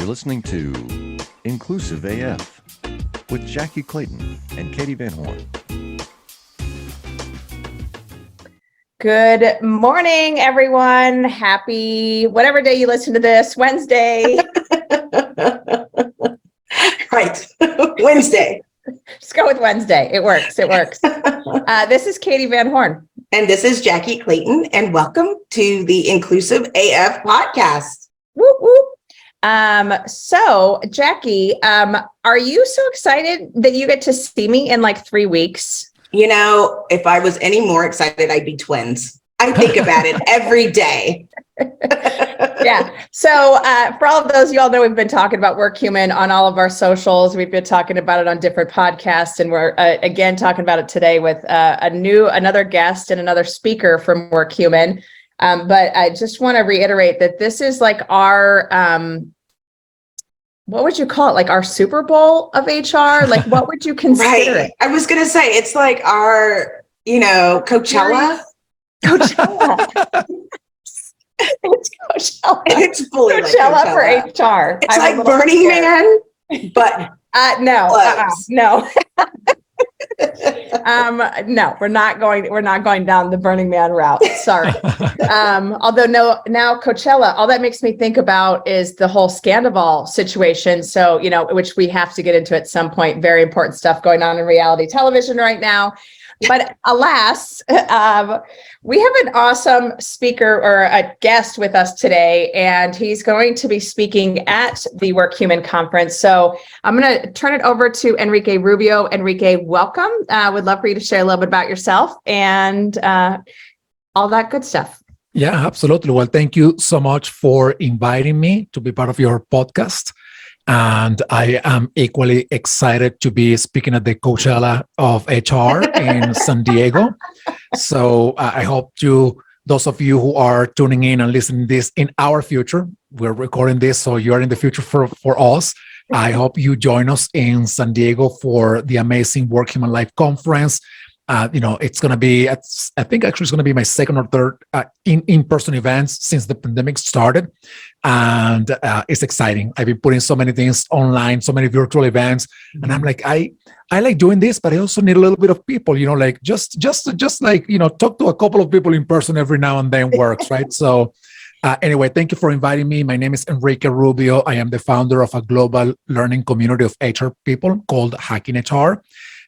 You're listening to Inclusive AF with Jackye Clayton and Katee Van Horn. Good morning, everyone. Happy whatever day you listen to this, Wednesday. Right. Wednesday. Just go with Wednesday. It works. This is Katee Van Horn. And this is Jackye Clayton. And welcome to the Inclusive AF podcast. Whoop, whoop. So Jackye, are you so excited that you get to see me in like 3 weeks? You know, if I was any more excited, I'd be twins. I think about it every day. Yeah. So for all of those, you all know we've been talking about WorkHuman on all of our socials. We've been talking about it on different podcasts, and we're again talking about it today with another guest and another speaker from WorkHuman. But I just want to reiterate that this is like our what would you call it? Like our Super Bowl of HR? Like what would you consider Right. it? I was going to say, it's like our, Coachella. Coachella. It's Coachella. It's fully Coachella like Coachella. for HR. It's like Burning Man, but no. No, we're not going down the Burning Man route. Sorry. Although now Coachella, all that makes me think about is the whole Scandival situation. So, which we have to get into at some point. Very important stuff going on in reality television right now. But alas, we have an awesome speaker or a guest with us today, and he's going to be speaking at the WorkHuman conference. So I'm going to turn it over to Enrique Rubiio. Enrique, welcome. Would love for you to share a little bit about yourself and all that good stuff. Yeah, absolutely. Well, thank you so much for inviting me to be part of your podcast. And I am equally excited to be speaking at the Coachella of HR in San Diego. So I hope those of you who are tuning in and listening to this in our future, we're recording this, so you're in the future for us. I hope you join us in San Diego for the amazing WorkHuman Live conference. It's going to be, I think actually it's going to be my second or third in-person events since the pandemic started. And it's exciting. I've been putting so many things online, so many virtual events. And I'm like, I like doing this, but I also need a little bit of people, like just like, talk to a couple of people in person every now and then works, right? So anyway, thank you for inviting me. My name is Enrique Rubiio. I am the founder of a global learning community of HR people called Hacking HR.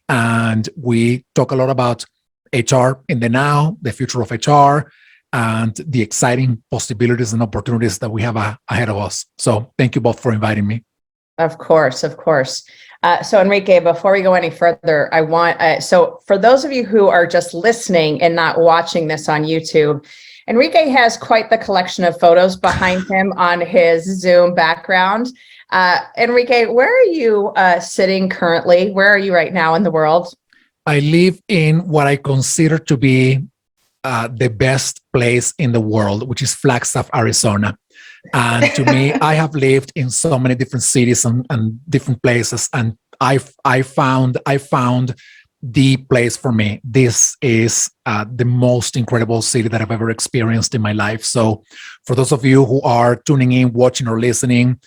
And we talk a lot about HR in the now, the future of HR, and the exciting possibilities and opportunities that we have ahead of us. So thank you both for inviting me. Of course. So Enrique, before we go any further, I want, so for those of you who are just listening and not watching this on YouTube, Enrique has quite the collection of photos behind him on his Zoom background. Enrique, where are you sitting currently? Where are you right now in the world? I live in what I consider to be the best place in the world, which is Flagstaff, Arizona. And to me, I have lived in so many different cities and different places, and I found the place for me. This is the most incredible city that I've ever experienced in my life. So for those of you who are tuning in, watching, or listening,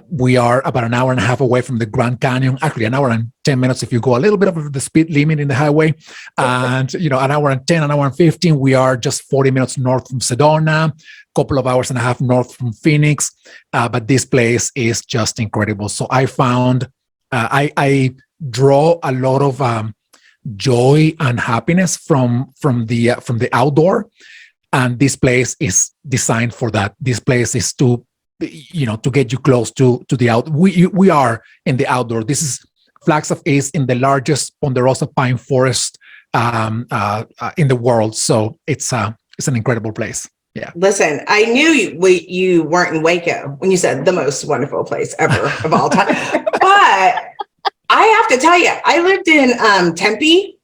we are about an hour and a half away from the Grand Canyon, actually an hour and 10 minutes if you go a little bit over the speed limit in the highway. And, an hour and 10, an hour and 15, we are just 40 minutes north from Sedona, a couple of hours and a half north from Phoenix. But this place is just incredible. So I found, I draw a lot of joy and happiness from the outdoor. And this place is designed for that. This place is to get you close to the out. We are in the outdoor. Flagstaff is in the largest ponderosa pine forest in the world. So it's an incredible place. Yeah. Listen, I knew you weren't in Waco when you said the most wonderful place ever of all time. But I have to tell you, I lived in Tempe.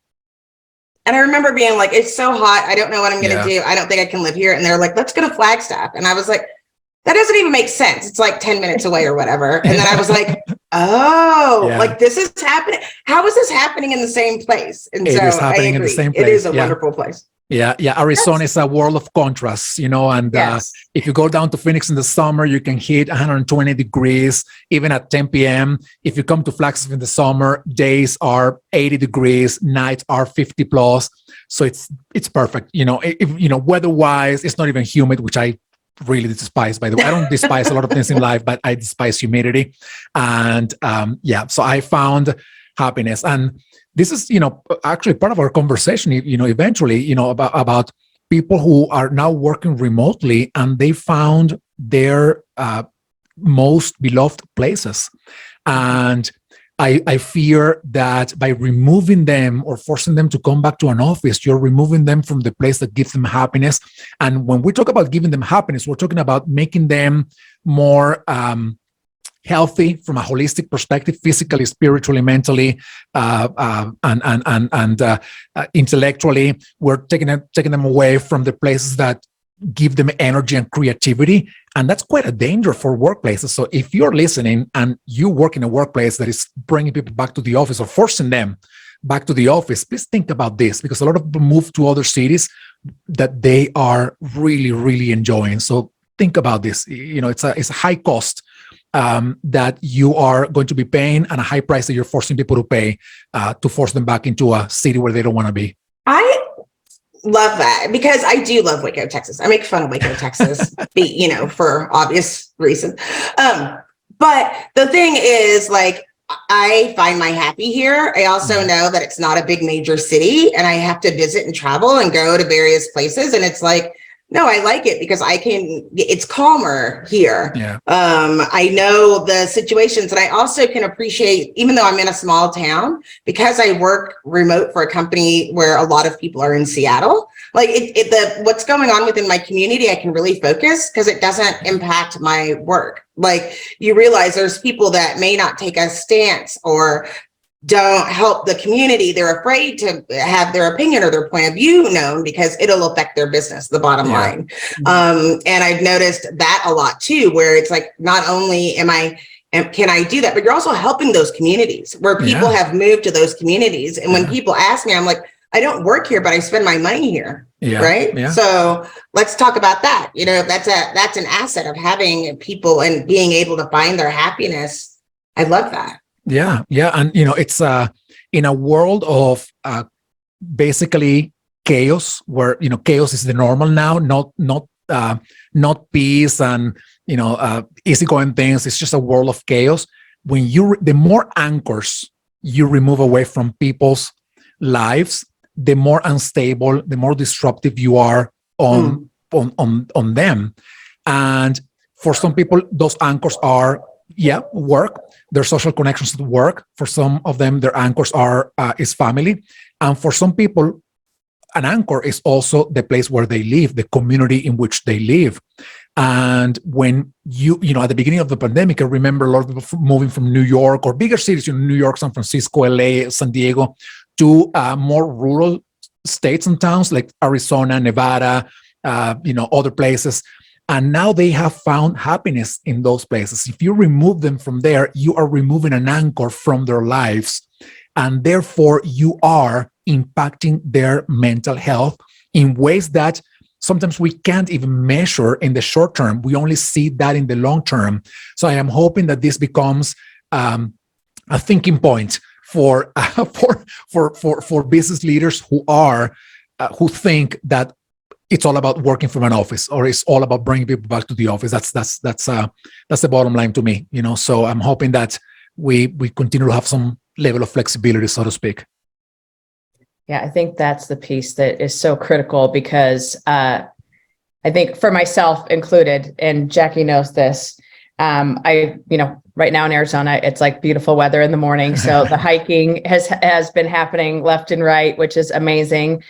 And I remember being like, it's so hot. I don't know what I'm going to do. I don't think I can live here. And they're like, let's go to Flagstaff. And I was like, that doesn't even make sense. It's like 10 minutes away or whatever. And then I was like, like this is happening. How is this happening in the same place? And it is happening in the same place. It is a wonderful place. Yeah, Arizona is a world of contrasts, and Yes. if you go down to Phoenix in the summer, you can hit 120 degrees, even at 10 p.m. If you come to Flagstaff in the summer, days are 80 degrees, nights are 50 plus. So it's perfect. Weather-wise, it's not even humid, which I really despise, by the way. I don't despise a lot of things in life, but I despise humidity. And so I found happiness. And this is, actually part of our conversation, eventually, about people who are now working remotely and they found their most beloved places. And I fear that by removing them or forcing them to come back to an office, you're removing them from the place that gives them happiness. And when we talk about giving them happiness, we're talking about making them more healthy from a holistic perspective, physically, spiritually, mentally, and intellectually. We're taking them away from the places that give them energy and creativity. And that's quite a danger for workplaces. So if you're listening and you work in a workplace that is bringing people back to the office or forcing them back to the office, please think about this, because a lot of people move to other cities that they are really, really enjoying. So think about this. It's a high cost that you are going to be paying and a high price that you're forcing people to pay to force them back into a city where they don't want to be. I love that, because I do love Waco, Texas. I make fun of Waco, Texas, for obvious reasons. But the thing is, like, I find my happy here. I also know that it's not a big major city and I have to visit and travel and go to various places. And it's like, no, I like it because it's calmer here. Yeah. I know the situations, and I also can appreciate, even though I'm in a small town, because I work remote for a company where a lot of people are in Seattle, like what's going on within my community, I can really focus because it doesn't impact my work. Like, you realize there's people that may not take a stance or don't help the community. They're afraid to have their opinion or their point of view known because it'll affect their business, the bottom line. And I've noticed that a lot too, where it's like, not only can I do that, but you're also helping those communities where people have moved to those communities. And when people ask me, I'm like, I don't work here, but I spend my money here. Right. Yeah. So let's talk about that. That's an asset of having people and being able to find their happiness. I love that. Yeah. And, it's in a world of basically chaos where, chaos is the normal now, not peace and, easygoing things. It's just a world of chaos. The more anchors you remove away from people's lives, the more unstable, the more disruptive you are on them. And for some people, those anchors are, work, their social connections at work. For some of them, their anchors is family. And for some people, an anchor is also the place where they live, the community in which they live. And when you at the beginning of the pandemic, I remember a lot of people moving from New York or bigger cities, New York, San Francisco, LA, San Diego, to more rural states and towns like Arizona, Nevada, other places. And now they have found happiness in those places. If you remove them from there, you are removing an anchor from their lives. And therefore, you are impacting their mental health in ways that sometimes we can't even measure in the short term. We only see that in the long term. So I am hoping that this becomes a thinking point for business leaders who think that it's all about working from an office, or it's all about bringing people back to the office. That's the bottom line to me. So I'm hoping that we continue to have some level of flexibility, so to speak. Yeah, I think that's the piece that is so critical, because I think for myself included, and Jackye knows this, right now in Arizona, it's like beautiful weather in the morning. So the hiking has been happening left and right, which is amazing.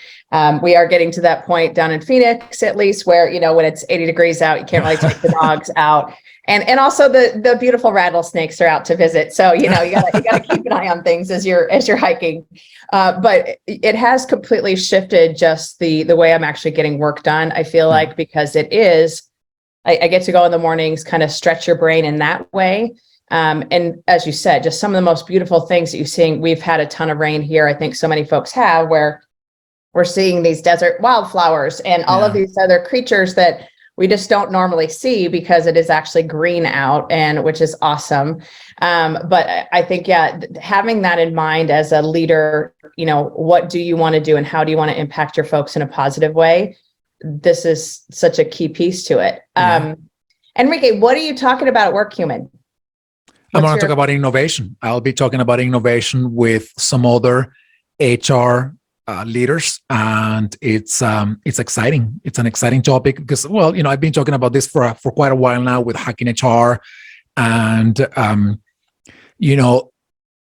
We are getting to that point down in Phoenix, at least, where, when it's 80 degrees out, you can't really take the dogs out. And also the beautiful rattlesnakes are out to visit. So, you gotta keep an eye on things as you're hiking. But it has completely shifted just the way I'm actually getting work done. I feel like, because it is, I get to go in the mornings, kind of stretch your brain in that way. And as you said, just some of the most beautiful things that you're seeing. We've had a ton of rain here. I think so many folks have, where we're seeing these desert wildflowers and all of these other creatures that we just don't normally see because it is actually green out, and which is awesome. But I think, having that in mind as a leader, what do you want to do and how do you want to impact your folks in a positive way? This is such a key piece to it. Enrique, what are you talking about at WorkHuman? I'm going to talk about innovation. I'll be talking about innovation with some other HR leaders, and it's exciting. It's an exciting topic because, I've been talking about this for quite a while now with Hacking HR, and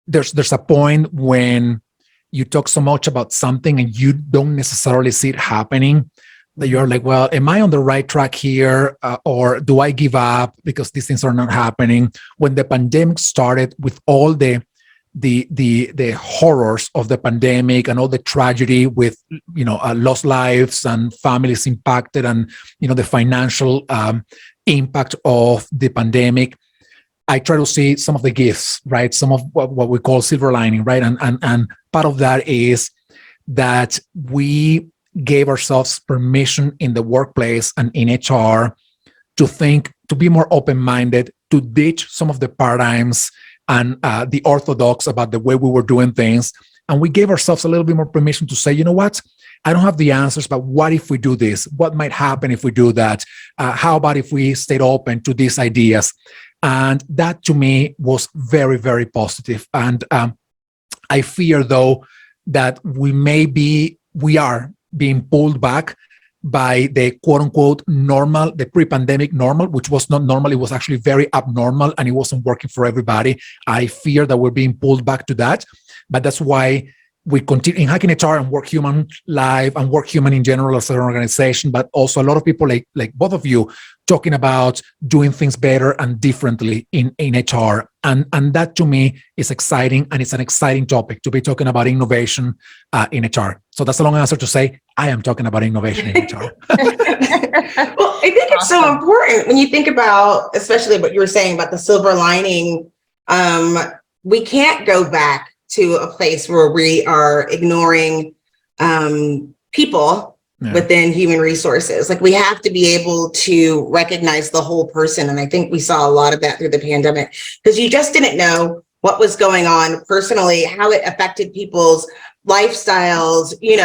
there's a point when you talk so much about something and you don't necessarily see it happening, that you're like, well, am I on the right track here, or do I give up because these things are not happening? When the pandemic started, with all the horrors of the pandemic and all the tragedy with lost lives and families impacted, and the financial impact of the pandemic, I try to see some of the gifts, right? Some of what we call silver lining, right? And part of that is that we gave ourselves permission in the workplace and in HR to think, to be more open-minded, to ditch some of the paradigms and the orthodox about the way we were doing things. And we gave ourselves a little bit more permission to say, you know what? I don't have the answers, but what if we do this? What might happen if we do that? How about if we stayed open to these ideas? And that to me was very, very positive. And I fear, though, that we are being pulled back by the quote unquote normal, the pre-pandemic normal, which was not normal. It was actually very abnormal and it wasn't working for everybody. I fear that we're being pulled back to that. But that's why we continue in Hacking HR and WorkHuman Live and WorkHuman in general as an organization, but also a lot of people like both of you talking about doing things better and differently in HR. And that to me is exciting, and it's an exciting topic to be talking about innovation in HR. So that's a long answer to say I am talking about innovation in HR. Well, I think it's so important when you think about, especially what you were saying about the silver lining. We can't go back to a place where we are ignoring people within human resources. Like, we have to be able to recognize the whole person. And I think we saw a lot of that through the pandemic, because you just didn't know what was going on personally, how it affected people's lifestyles, you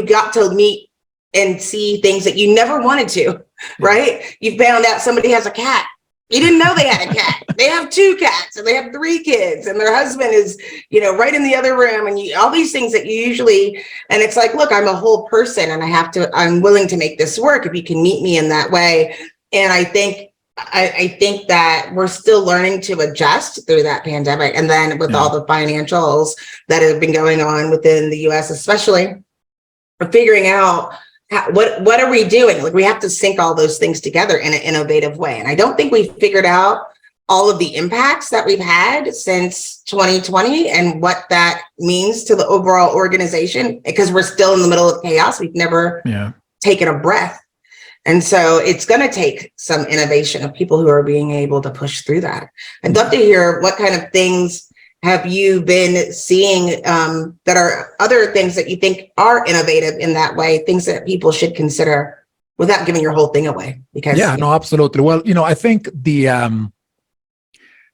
got to meet and see things that you never wanted to, right? You found out somebody has a cat. You didn't know they had a cat. They have 2 cats and they have 3 kids and their husband is, right in the other room, and all these things that you usually, and it's like, look, I'm a whole person and I'm willing to make this work if you can meet me in that way. And I think that we're still learning to adjust through that pandemic. And then with all the financials that have been going on within the US, especially, we're figuring out what are we doing? Like, we have to sync all those things together in an innovative way. And I don't think we've figured out all of the impacts that we've had since 2020 and what that means to the overall organization, because we're still in the middle of chaos. We've never taken a breath. And so it's going to take some innovation of people who are being able to push through that. I'd love to hear what kind of things have you been seeing that are other things that you think are innovative in that way, things that people should consider without giving your whole thing away? Because absolutely. Well, I think the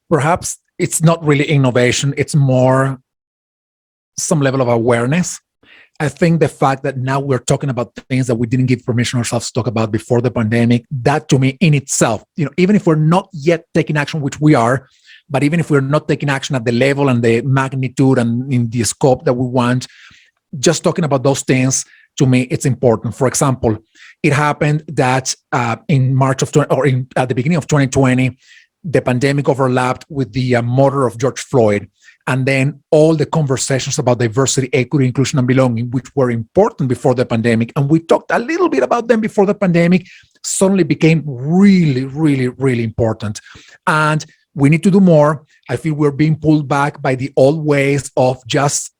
perhaps it's not really innovation, it's more some level of awareness. I think the fact that now we're talking about things that we didn't give permission ourselves to talk about before the pandemic, that to me in itself, even if we're not yet taking action, which we are, but even if we're not taking action at the level and the magnitude and in the scope that we want, just talking about those things, to me, it's important. For example, it happened that in March of at the beginning of 2020, the pandemic overlapped with the murder of George Floyd. And then all the conversations about diversity, equity, inclusion, and belonging, which were important before the pandemic, and we talked a little bit about them before the pandemic, suddenly became really, really, really important. And we need to do more. I feel we're being pulled back by the old ways of just,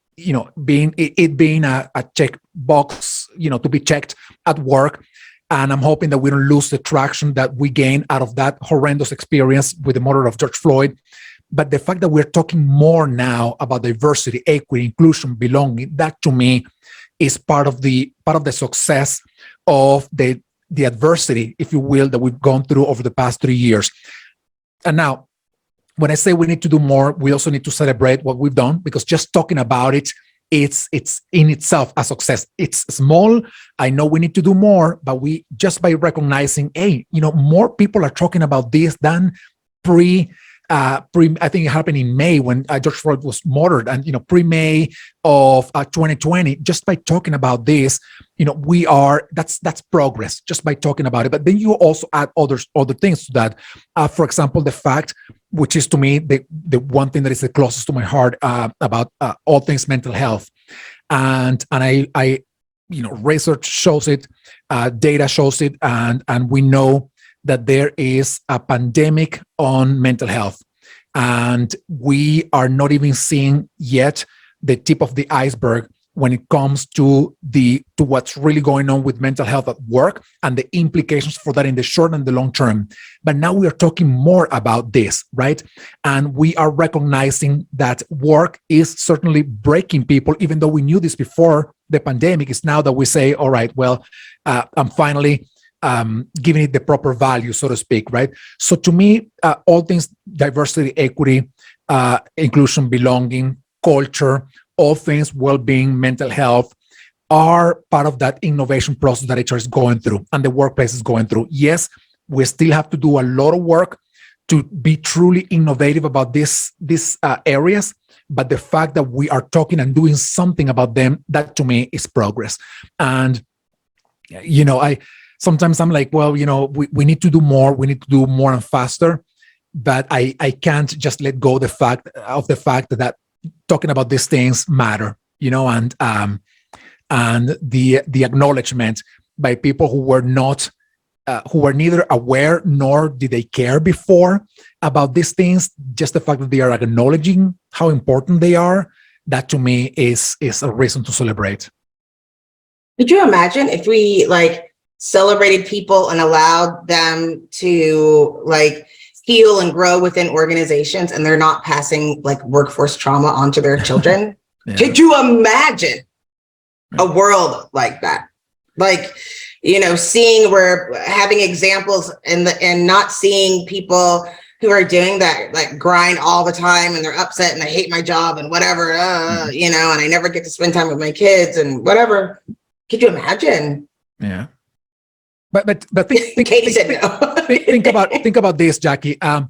being a check box, to be checked at work. And I'm hoping that we don't lose the traction that we gained out of that horrendous experience with the murder of George Floyd. But the fact that we're talking more now about diversity, equity, inclusion, belonging, that to me is part of the success of the adversity, if you will, that we've gone through over the past 3 years. And now, when I say we need to do more, we also need to celebrate what we've done, because just talking about it, it's in itself a success. It's small. I know we need to do more, but we just by recognizing, hey, more people are talking about this than I think it happened in May when George Floyd was murdered, and pre-May of 2020. Just by talking about this, that's progress. Just by talking about it, but then you also add other things to that. For example, the fact, which is to me the one thing that is the closest to my heart about all things mental health, and I research shows it, data shows it, and we know that there is a pandemic on mental health, and we are not even seeing yet the tip of the iceberg when it comes to what's really going on with mental health at work and the implications for that in the short and the long term. But now we are talking more about this, right? And we are recognizing that work is certainly breaking people, even though we knew this before the pandemic. It's now that we say, all right, well, I'm finally giving it the proper value, so to speak, right? So to me, all things diversity, equity, inclusion, belonging, culture, all things well-being, mental health are part of that innovation process that HR is going through and the workplace is going through. Yes, we still have to do a lot of work to be truly innovative about these areas, but the fact that we are talking and doing something about them, that to me is progress. And sometimes I'm like, well, we need to do more. We need to do more and faster. But I can't just let go of the fact that talking about these things matter, and the acknowledgement by people who were neither aware nor did they care before about these things. Just the fact that they are acknowledging how important they are, that to me is a reason to celebrate. Could you imagine if we celebrated people and allowed them to heal and grow within organizations, and they're not passing workforce trauma onto their children? Yeah. Could you imagine a world like that? Seeing we're having examples and not seeing people who are doing that grind all the time, and they're upset and I hate my job and whatever, and I never get to spend time with my kids and whatever. Could you imagine? Yeah. But think, Katie said no. think about this, Jackye.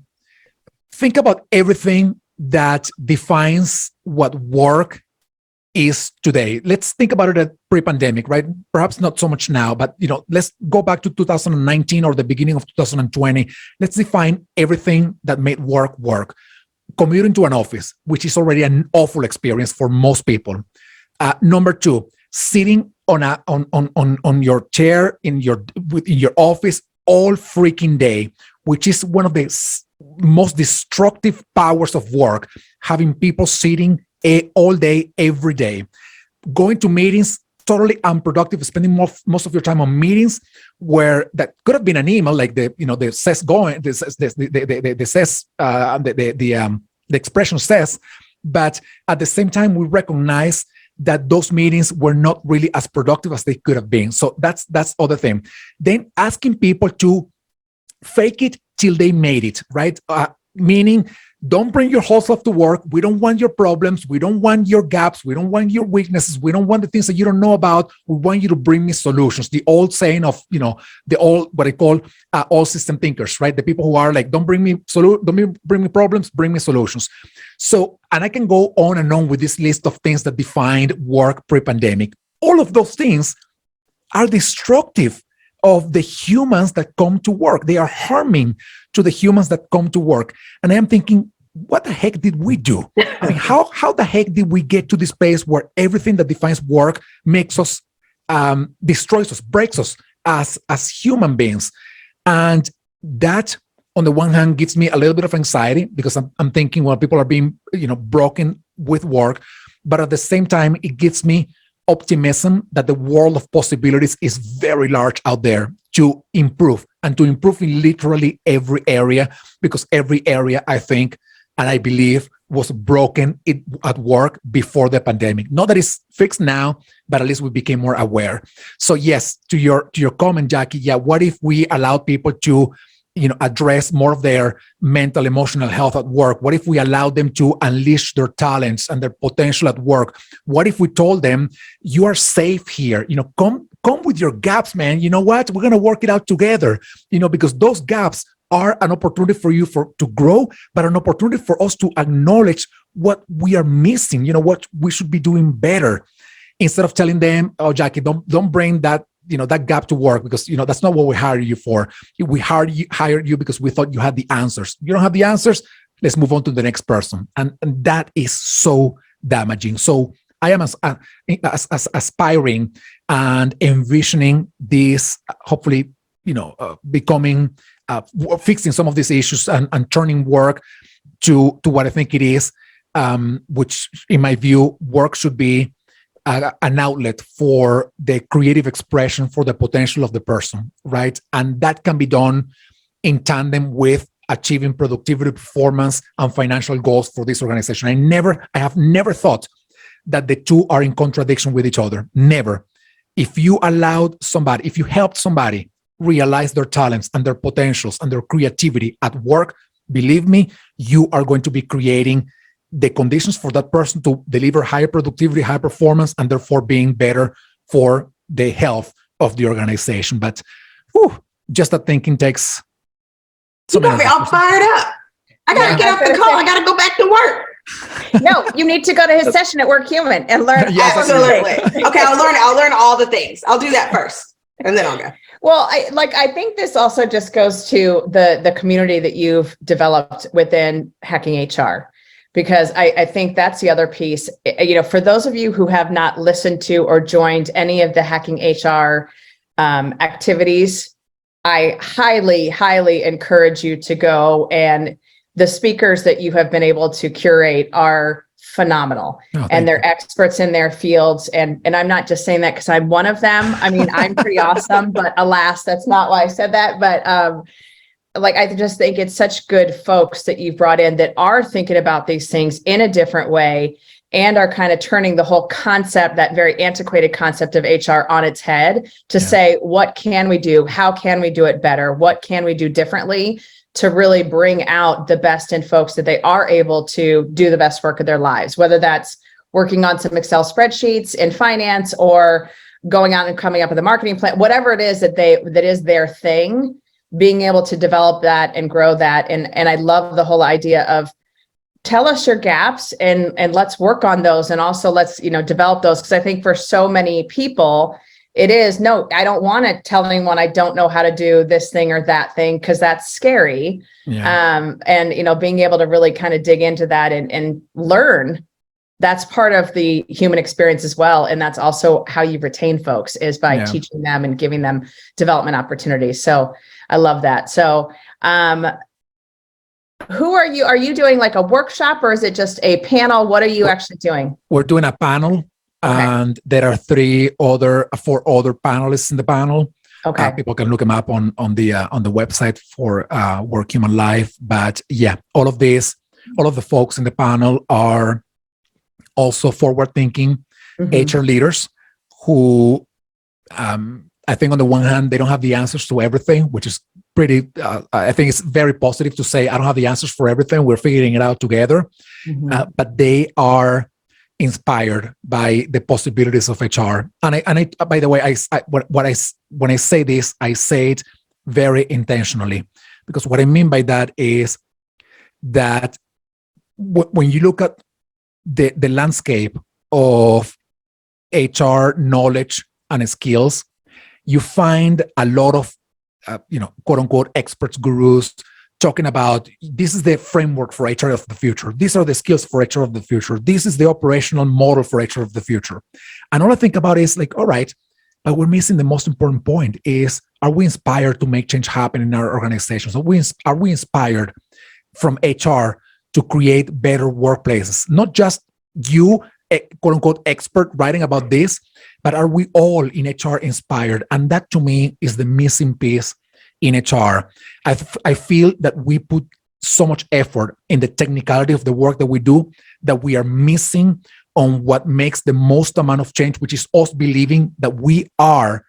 Think about everything that defines what work is today. Let's think about it at pre-pandemic, right? Perhaps not so much now, but let's go back to 2019 or the beginning of 2020. Let's define everything that made work. Commuting to an office, which is already an awful experience for most people. Number two, sitting on your chair in your office all freaking day, which is one of the most destructive powers of work. Having people sitting all day, every day, going to meetings totally unproductive, spending most of your time on meetings where that could have been an email, like the expression says, but at the same time we recognize that those meetings were not really as productive as they could have been. So that's other thing. Then asking people to fake it till they made it, right? Meaning, don't bring your whole self to work. We don't want your problems. We don't want your gaps. We don't want your weaknesses. We don't want the things that you don't know about. We want you to bring me solutions. The old saying of, the old, what I call all system thinkers, right? The people who are like, don't bring me problems, bring me solutions. So, and I can go on and on with this list of things that defined work pre-pandemic. All of those things are destructive of the humans that come to work. They are harming to the humans that come to work. And I am thinking, what the heck did we do? I mean, how the heck did we get to this place where everything that defines work makes us, destroys us, breaks us as human beings? And that, on the one hand, gives me a little bit of anxiety because I'm thinking, well, people are being, broken with work. But at the same time, it gives me optimism that the world of possibilities is very large out there to improve, and to improve in literally every area, because every area, I think, and I believe was broken at work before the pandemic. Not that it's fixed now, but at least we became more aware. So yes, to your comment, Jackye, yeah, what if we allowed people to address more of their mental, emotional health at work? What if we allowed them to unleash their talents and their potential at work? What if we told them, you are safe here? Come with your gaps, man. You know what? We're going to work it out together, because those gaps are an opportunity for you to grow, but an opportunity for us to acknowledge what we are missing, what we should be doing better, instead of telling them, oh, Jackye, don't bring that that gap to work, because that's not what we hired you for. We hired you because we thought you had the answers. You don't have the answers, let's move on to the next person. And that is so damaging. So I am as aspiring and envisioning this, hopefully, becoming, fixing some of these issues and turning work to what I think it is, which in my view, work should be an outlet for the creative expression, for the potential of the person, right? And that can be done in tandem with achieving productivity, performance, and financial goals for this organization. I have never thought that the two are in contradiction with each other. Never. If you helped somebody realize their talents and their potentials and their creativity at work, believe me, you are going to be creating the conditions for that person to deliver higher productivity, high performance, and therefore being better for the health of the organization. But just that thinking takes you got me all fired up. I gotta get off the call. I gotta go back to work. No, you need to go to his session at Work Human and learn. Yes, absolutely. Okay, I'll learn all the things. I'll do that first, and then I'll go. Well, I think this also just goes to the community that you've developed within Hacking HR, because I think that's the other piece. For those of you who have not listened to or joined any of the Hacking HR activities, I highly, highly encourage you to go. And the speakers that you have been able to curate are phenomenal, and they're experts in their fields. And I'm not just saying that because I'm one of them. I mean, I'm pretty awesome, but alas, that's not why I said that. But I just think it's such good folks that you've brought in that are thinking about these things in a different way and are kind of turning the whole concept, that very antiquated concept of HR, on its head to say, what can we do? How can we do it better? What can we do differently to really bring out the best in folks, that they are able to do the best work of their lives, whether that's working on some Excel spreadsheets in finance or going out and coming up with a marketing plan, whatever it is that is their thing, being able to develop that and grow that. And I love the whole idea of tell us your gaps and let's work on those. And also let's, develop those. Because I think for so many people, it is, no, I don't want to tell anyone I don't know how to do this thing or that thing, because that's scary. Yeah. And, being able to really kind of dig into that and learn, that's part of the human experience as well. And that's also how you retain folks, is by teaching them and giving them development opportunities. So I love that. So who are you? Are you doing like a workshop, or is it just a panel? What are you actually doing? We're doing a panel. Okay. And there are four other panelists in the panel. Okay. People can look them up on the website for Work Human Life. But yeah, all of the folks in the panel are also forward-thinking HR leaders who, I think on the one hand, they don't have the answers to everything, which is pretty, I think it's very positive to say, I don't have the answers for everything. We're figuring it out together. But they are inspired by the possibilities of HR. And I by the way, when I say this, I say it very intentionally, because what I mean by that is that when you look at the landscape of HR knowledge and skills, you find a lot of, quote unquote, experts, gurus, talking about this is the framework for HR of the future. These are the skills for HR of the future. This is the operational model for HR of the future. And all I think about is like, all right, but we're missing the most important point is, are we inspired to make change happen in our organizations? Are we inspired from HR to create better workplaces? Not just you, quote unquote, expert writing about this, but are we all in HR inspired? And that to me is the missing piece in HR. I feel that we put so much effort in the technicality of the work that we do that we are missing on what makes the most amount of change, which is us believing that we are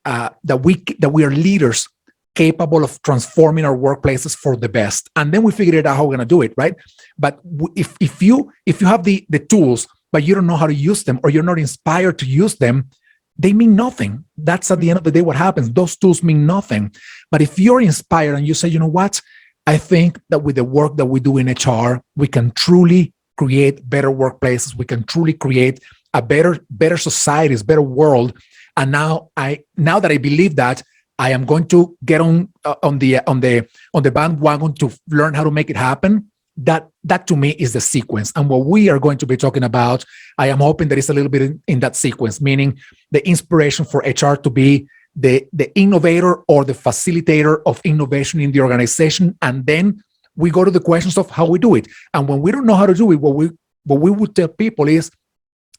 that we are leaders capable of transforming our workplaces for the best. And then we figured out how we're going to do it, right? But if you have the tools, but you don't know how to use them, or you're not inspired to use them, they mean nothing. That's at the end of the day what happens. Those tools mean nothing. But if you're inspired and you say, you know what, I think that with the work that we do in HR, we can truly create better workplaces. We can truly create a better societies, better world. And now that I believe that, I am going to get on the bandwagon to learn how to make it happen. That to me is the sequence. And what we are going to be talking about, I am hoping that it's a little bit in that sequence, meaning the inspiration for HR to be the innovator or the facilitator of innovation in the organization. And then we go to the questions of how we do it. And when we don't know how to do it, what we would tell people is,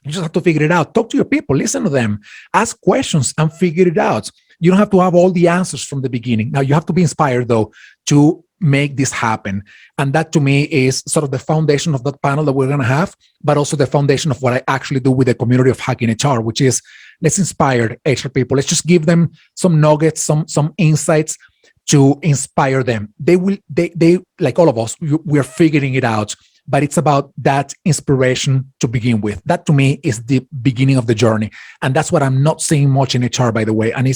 you just have to figure it out. Talk to your people, listen to them, ask questions and figure it out. You don't have to have all the answers from the beginning. Now, you have to be inspired, though, to make this happen. And that, to me, is sort of the foundation of that panel that we're going to have, but also the foundation of what I actually do with the community of Hacking HR, which is, let's inspire HR people. Let's just give them some nuggets, some insights to inspire them. They like all of us, we're figuring it out. But it's about that inspiration to begin with. That, to me, is the beginning of the journey. And that's what I'm not seeing much in HR, by the way. And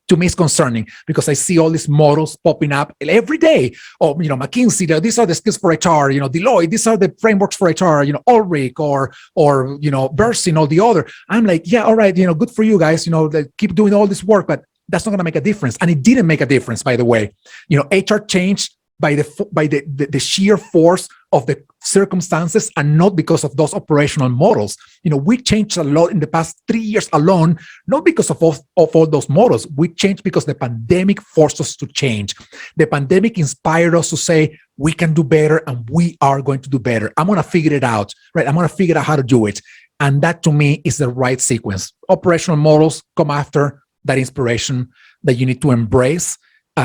to me, it's concerning because I see all these models popping up every day. Oh, McKinsey, these are the skills for HR. Deloitte, these are the frameworks for HR. Ulrich or Bersin, all the other. I'm like, yeah, all right. Good for you guys. Keep doing all this work, but that's not going to make a difference. And it didn't make a difference, by the way. HR changed by the sheer force of the circumstances and not because of those operational models. We changed a lot in the past 3 years alone, not because of all those models. We changed because the pandemic forced us to change. The pandemic inspired us to say, we can do better and we are going to do better. I'm going to figure it out, right? I'm going to figure out how to do it. And that, to me, is the right sequence. Operational models come after that inspiration that you need to embrace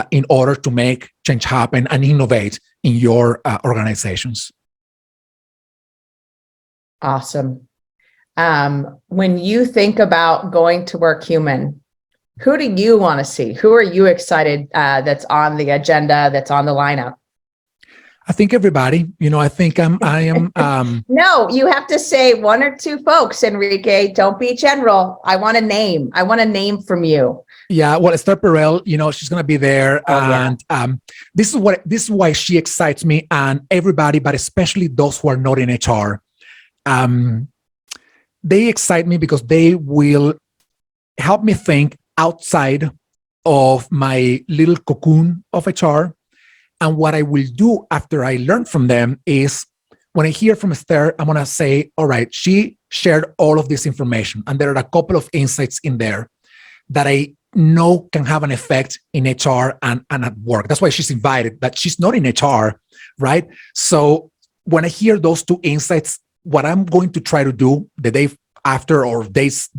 in order to make change happen and innovate in your organizations. Awesome. When you think about going to work human, who do you want to see? Who are you excited that's on the agenda, that's on the lineup? I think everybody. I think I am. No, you have to say one or two folks, Enrique. Don't be general. I want a name. I want a name from you. Yeah, well, Esther Perel, she's going to be there. Oh, and this is why she excites me and everybody, but especially those who are not in HR. They excite me because they will help me think outside of my little cocoon of HR. And what I will do after I learn from them is, when I hear from Esther, I'm going to say, all right, she shared all of this information. And there are a couple of insights in there that I know can have an effect in HR and at work. That's why she's invited, but she's not in HR, right? So when I hear those two insights, what I'm going to try to do the day after or days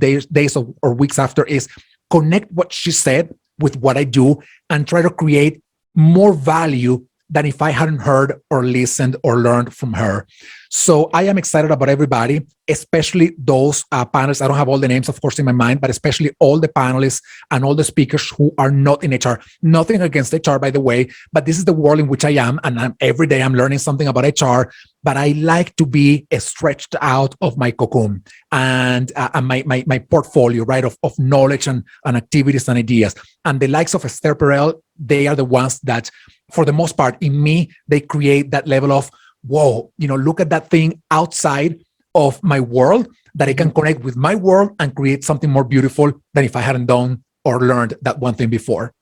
or weeks after is connect what she said with what I do and try to create more value than if I hadn't heard or listened or learned from her. So I am excited about everybody, especially those panelists. I don't have all the names, of course, in my mind, but especially all the panelists and all the speakers who are not in HR. Nothing against HR, by the way, but this is the world in which I am. And every day I'm learning something about HR, but I like to be stretched out of my cocoon and my portfolio, right, of knowledge and activities and ideas. And the likes of Esther Perel, they are the ones that, for the most part, in me, they create that level of, whoa, look at that thing outside of my world that I can connect with my world and create something more beautiful than if I hadn't done or learned that one thing before.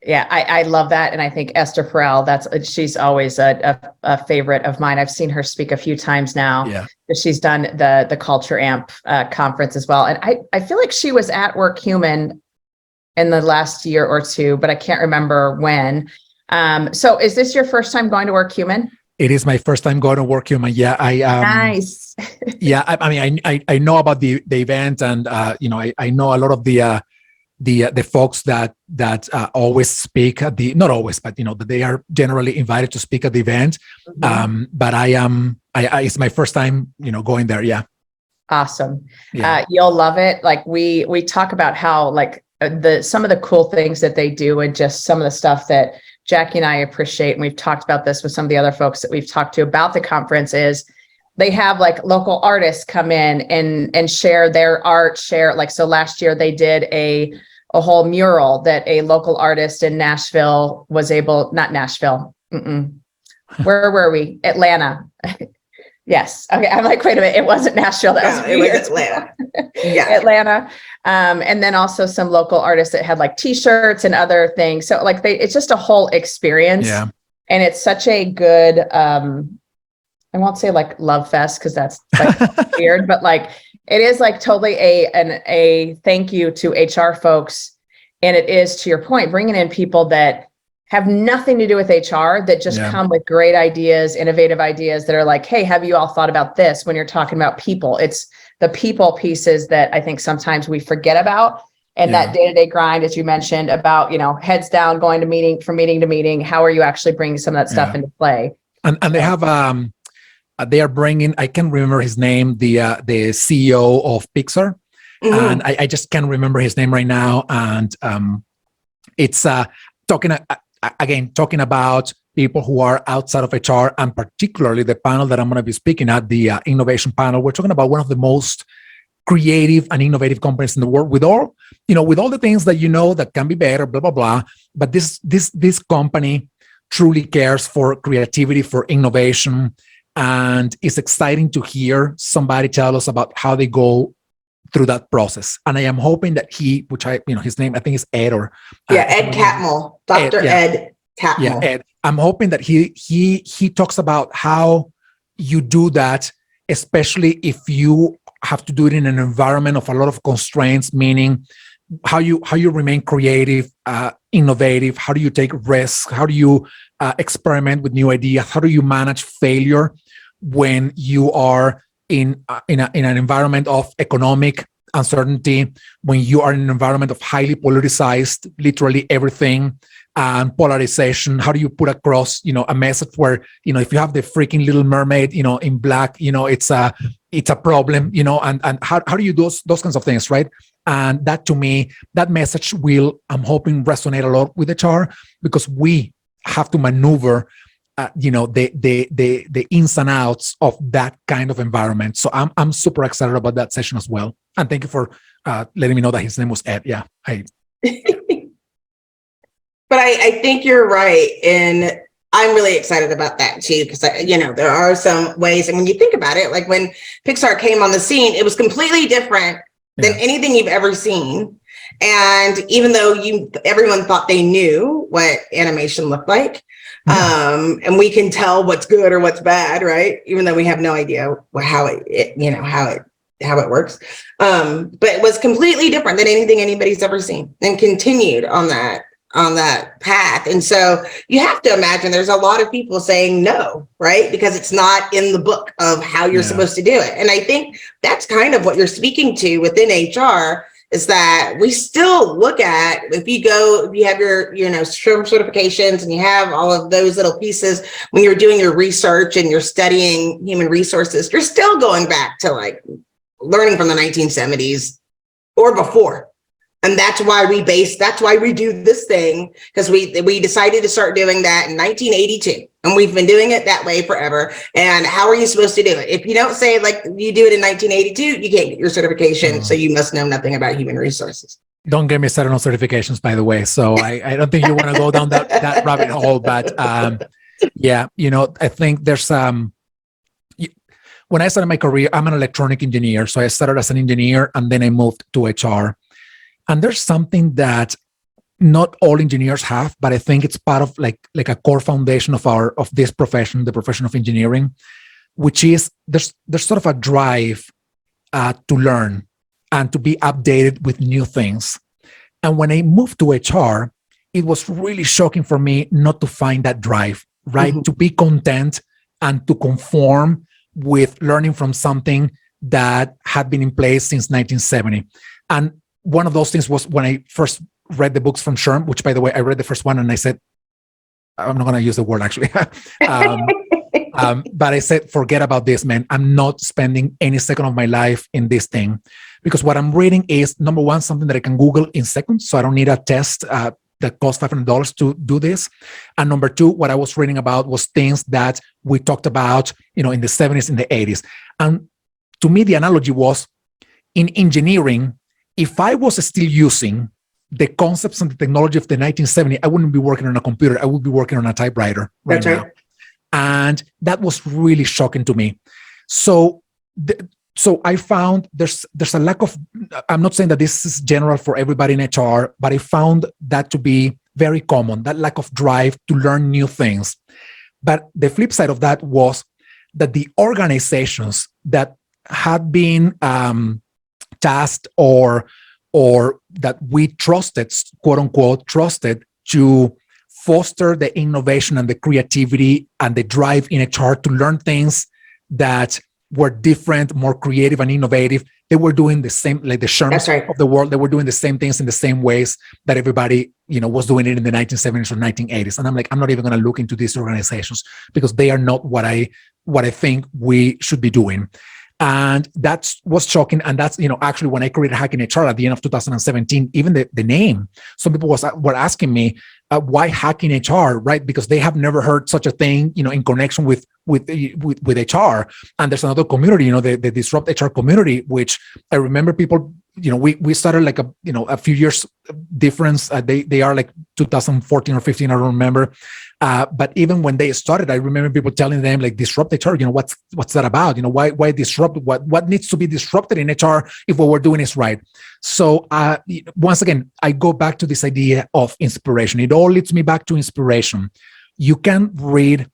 Yeah, I love that. And I think Esther Perel, she's always a favorite of mine. I've seen her speak a few times now. Yeah. She's done the Culture Amp conference as well. And I feel like she was at Work Human in the last year or two, but I can't remember when. So is this your first time going to Work Human? It is my first time going to Work Human. Yeah, nice. Yeah, I mean, I know about the event, and I know a lot of the the folks that always speak at the, not always, but that they are generally invited to speak at the event. But it's my first time going there. Yeah. Awesome. Yeah. You'll love it. Like we talk about how like some of the cool things that they do, and just some of the stuff that Jackye and I appreciate. And we've talked about this with some of the other folks that we've talked to about the conference, is they have like local artists come in and share their art, like, so last year they did a whole mural that a local artist in Nashville was able, not Nashville. Where were we? Atlanta. Yes. Okay. I'm like, wait a minute. It wasn't Nashville. That was weird. It was Atlanta. Yeah. Atlanta. And then also some local artists that had like t-shirts and other things. So like it's just a whole experience. Yeah. And it's such a good, I won't say like love fest, because that's like weird, but like it is like totally a thank you to HR folks. And it is, to your point, bringing in people that have nothing to do with HR, that just come with great ideas, innovative ideas that are like, hey, have you all thought about this? When you're talking about people, it's the people pieces that I think sometimes we forget about. And that day-to-day grind, as you mentioned, about, heads down, going to meeting to meeting. How are you actually bringing some of that stuff into play? And they have, they are bringing, I can't remember his name, the CEO of Pixar. And I just can't remember his name right now. And it's talking about people who are outside of HR, and particularly the panel that I'm going to be speaking at, the innovation panel. We're talking about one of the most creative and innovative companies in the world, with all the things that that can be better, blah blah blah. But this company truly cares for creativity, for innovation, and it's exciting to hear somebody tell us about how they go through that process. And I am hoping that his name, I think is Ed, or Ed Catmull, Dr. Ed Catmull. Yeah, Ed. I'm hoping that he talks about how you do that, especially if you have to do it in an environment of a lot of constraints, meaning how you remain creative, innovative. How do you take risks? How do you experiment with new ideas? How do you manage failure when you are in an environment of economic uncertainty, when you are in an environment of highly politicized, literally everything, and polarization? How do you put across, a message where, if you have the freaking Little Mermaid, in black, it's a problem, and how do you do those kinds of things, right? And that, to me, that message will, I'm hoping, resonate a lot with HR, because we have to maneuver the ins and outs of that kind of environment. So I'm super excited about that session as well. And thank you for letting me know that his name was Ed. Yeah. But I think you're right. And I'm really excited about that too, because there are some ways. And when you think about it, like when Pixar came on the scene, it was completely different than anything you've ever seen. And even though everyone thought they knew what animation looked like, and we can tell what's good or what's bad, right? Even though we have no idea how it works. But it was completely different than anything anybody's ever seen, and continued on that path. And so you have to imagine there's a lot of people saying no, right? Because it's not in the book of how you're supposed to do it. And I think that's kind of what you're speaking to within HR, is that we still look at, if you have your, certifications, and you have all of those little pieces, when you're doing your research and you're studying human resources, you're still going back to like learning from the 1970s or before. And that's why we do this thing, because we decided to start doing that in 1982, and we've been doing it that way forever. And how are you supposed to do it? If you don't say like you do it in 1982, you can't get your certification. So you must know nothing about human resources. Don't get me started on certifications, by the way. So I don't think you want to go down that rabbit hole. But I think there's when I started my career, I'm an electronic engineer. So I started as an engineer, and then I moved to HR. And there's something that not all engineers have, but I think it's part of like a core foundation of this profession, the profession of engineering, which is there's sort of a drive to learn and to be updated with new things. And when I moved to HR, it was really shocking for me not to find that drive, right? To be content and to conform with learning from something that had been in place since 1970. And one of those things was when I first read the books from Sherm, which, by the way, I read the first one and I said, I'm not going to use the word actually. But I said, forget about this, man. I'm not spending any second of my life in this thing, because what I'm reading is, number one, something that I can Google in seconds. So I don't need a test that costs $500 to do this. And number two, what I was reading about was things that we talked about, in the 70s, in the 80s. And to me, the analogy was, in engineering, if I was still using the concepts and the technology of the 1970s, I wouldn't be working on a computer. I would be working on a typewriter right now. And that was really shocking to me. So I found there's a lack of, I'm not saying that this is general for everybody in HR, but I found that to be very common, that lack of drive to learn new things. But the flip side of that was that the organizations that had been tasked or that we trusted, quote unquote, trusted to foster the innovation and the creativity and the drive in HR to learn things that were different, more creative and innovative. They were doing the same, like the Sherms of the world. They were doing the same things in the same ways that everybody, was doing it in the 1970s or 1980s. And I'm like, I'm not even going to look into these organizations because they are not what I think we should be doing. And that's what's shocking. And that's, actually when I created Hacking HR at the end of 2017, even the name, some people were asking me, why Hacking HR, right? Because they have never heard such a thing, in connection with HR. And there's another community, the Disrupt HR community, which I remember people, we started like a few years difference. They are like 2014 or 15, I don't remember. But even when they started, I remember people telling them like, Disrupt HR, what's that about? Why disrupt? What needs to be disrupted in HR if what we're doing is right? So once again, I go back to this idea of inspiration. It all leads me back to inspiration. You can read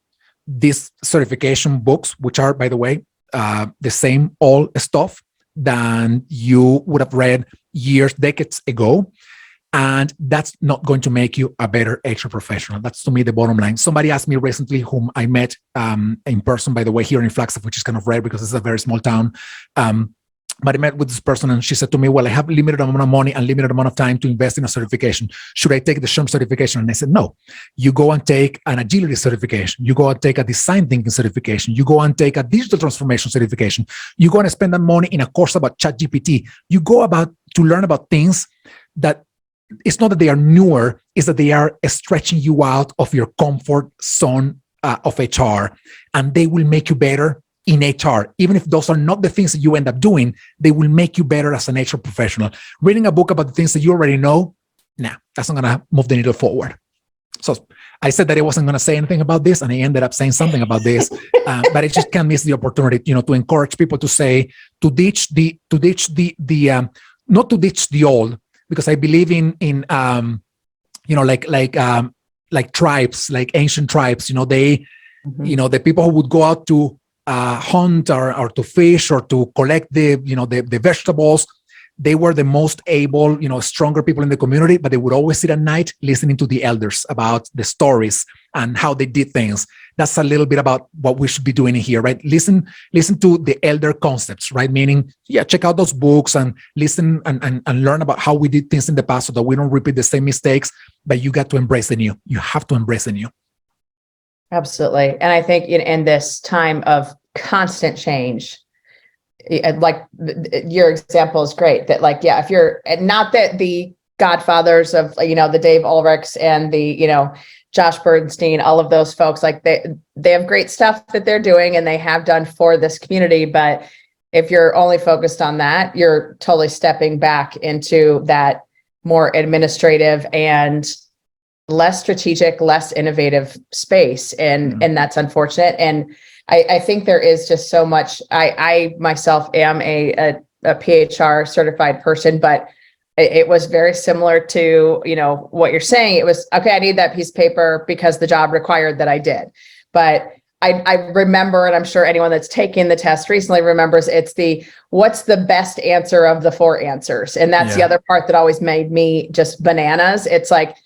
these certification books, which are, by the way, the same old stuff than you would have read decades ago. And that's not going to make you a better HR professional. That's, to me, the bottom line. Somebody asked me recently, whom I met in person, by the way, here in Flagstaff, which is kind of rare because it's a very small town. But I met with this person and she said to me, well, I have limited amount of money and limited amount of time to invest in a certification. Should I take the Sherm certification? And I said, no, you go and take an agility certification. You go and take a design thinking certification. You go and take a digital transformation certification. You go and spend that money in a course about ChatGPT. You go to learn about things that it's not that they are newer, it's that they are stretching you out of your comfort zone of HR, and they will make you better in HR. Even if those are not the things that you end up doing, they will make you better as an HR professional. Reading a book about the things that you already know, that's not going to move the needle forward. So I said that I wasn't going to say anything about this, and I ended up saying something about this. But I just can't miss the opportunity, to encourage people to say, not to ditch the old, because I believe in like tribes, like ancient tribes. They, the people who would go out to hunt or to fish or to collect the vegetables, they were the most able, stronger people in the community, but they would always sit at night listening to the elders about the stories and how they did things. That's a little bit about what we should be doing here, right? Listen to the elder concepts, right? Meaning, check out those books and listen and learn about how we did things in the past so that we don't repeat the same mistakes, but you got to embrace the new. You have to embrace the new. Absolutely. And I think in this time of constant change, like your example is great, that if you're not that the godfathers of, the Dave Ulrichs and the, Josh Bernstein, all of those folks, they have great stuff that they're doing and they have done for this community. But if you're only focused on that, you're totally stepping back into that more administrative and less strategic, less innovative space. And that's unfortunate. And I think there is just so much. I myself am a PHR certified person, but it was very similar to, what you're saying. It was, okay, I need that piece of paper because the job required that I did. But I remember, and I'm sure anyone that's taken the test recently remembers, it's what's the best answer of the 4 answers? And that's the other part that always made me just bananas. It's like,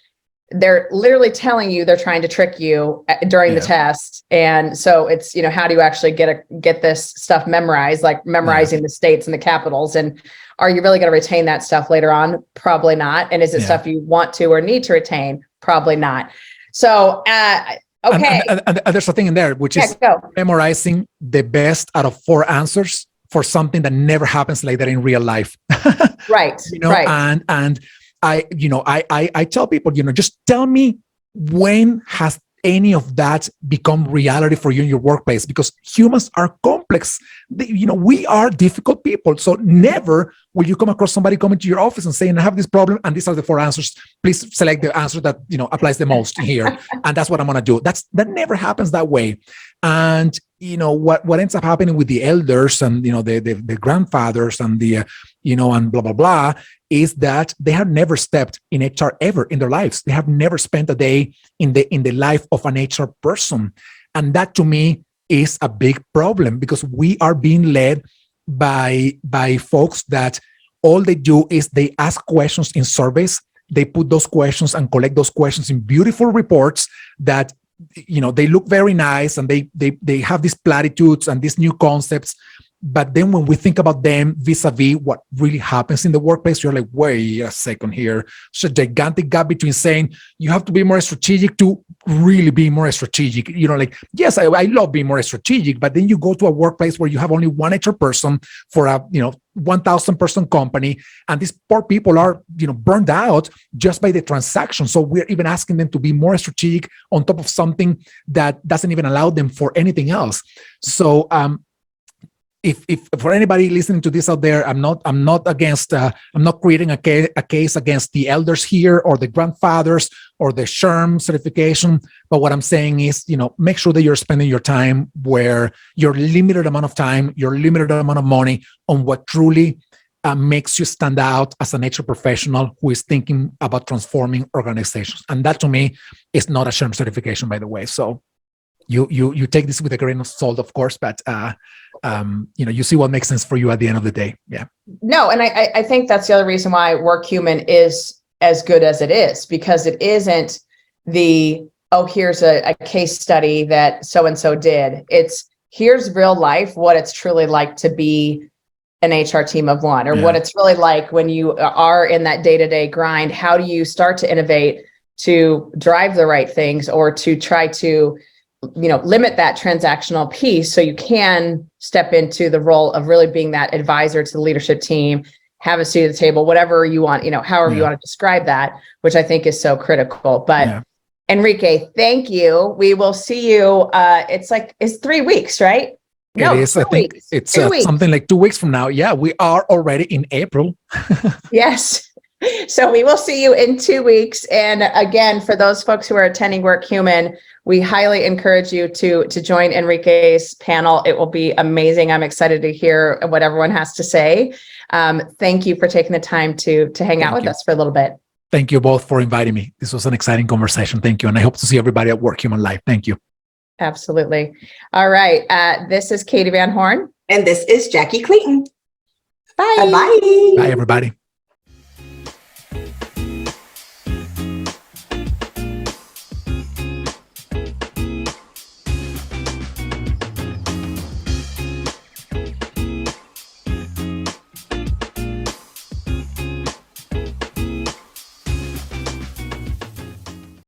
they're literally telling you they're trying to trick you during the test. And so it's, how do you actually get this stuff memorized, like memorizing the states and the capitals? And are you really going to retain that stuff later on? Probably not. And is it stuff you want to or need to retain? Probably not. So, okay. And there's a thing in there, which is memorizing the best out of 4 answers for something that never happens like that in real life. Right. Right. And I tell people, just tell me, when has any of that become reality for you in your workplace? Because humans are complex. We are difficult people. So never will you come across somebody coming to your office and saying, I have this problem, and these are the 4 answers. Please select the answer that, applies the most here. And that's what I'm going to do. That never happens that way. And, what ends up happening with the elders and, the grandfathers and the, and blah, blah, blah, is that they have never stepped in HR ever in their lives. They have never spent a day in the life of an HR person. And that, to me, is a big problem, because we are being led by folks that all they do is they ask questions in surveys. They put those questions and collect those questions in beautiful reports that, they look very nice, and they have these platitudes and these new concepts. But then when we think about them vis-a-vis what really happens in the workplace, you're like, wait a second here. It's a gigantic gap between saying you have to be more strategic to really be more strategic. Yes, I love being more strategic, but then you go to a workplace where you have only one HR person for a, 1,000 person company. And these poor people are, burned out just by the transaction. So we're even asking them to be more strategic on top of something that doesn't even allow them for anything else. So, if for anybody listening to this out there, I'm not against, I'm not creating a case against the elders here or the grandfathers or the SHRM certification. But what I'm saying is, make sure that you're spending your time where your limited amount of time, your limited amount of money on what truly makes you stand out as an HR professional who is thinking about transforming organizations. And that, to me, is not a SHRM certification, by the way. So you take this with a grain of salt, of course, but you see what makes sense for you at the end of the day. Yeah. No, and I think that's the other reason why WorkHuman is as good as it is, because it isn't here's a case study that so-and-so did. It's here's real life, what it's truly like to be an HR team of one, or what it's really like when you are in that day-to-day grind. How do you start to innovate to drive the right things, or to try to limit that transactional piece so you can step into the role of really being that advisor to the leadership team, have a seat at the table, whatever you want, however you want to describe that, which I think is so critical. But Enrique, thank you. We will see you. It's 3 weeks, right? It is. I think it's something like 2 weeks from now. Yeah, we are already in April. Yes. So we will see you in 2 weeks. And again, for those folks who are attending WorkHuman, we highly encourage you to join Enrique's panel. It will be amazing. I'm excited to hear what everyone has to say. Thank you for taking the time to hang out with us for a little bit. Thank you both for inviting me. This was an exciting conversation. Thank you. And I hope to see everybody at WorkHuman Live. Thank you. Absolutely. All right. This is Katie Van Horn. And this is Jackye Clayton. Bye. Bye. Bye, everybody.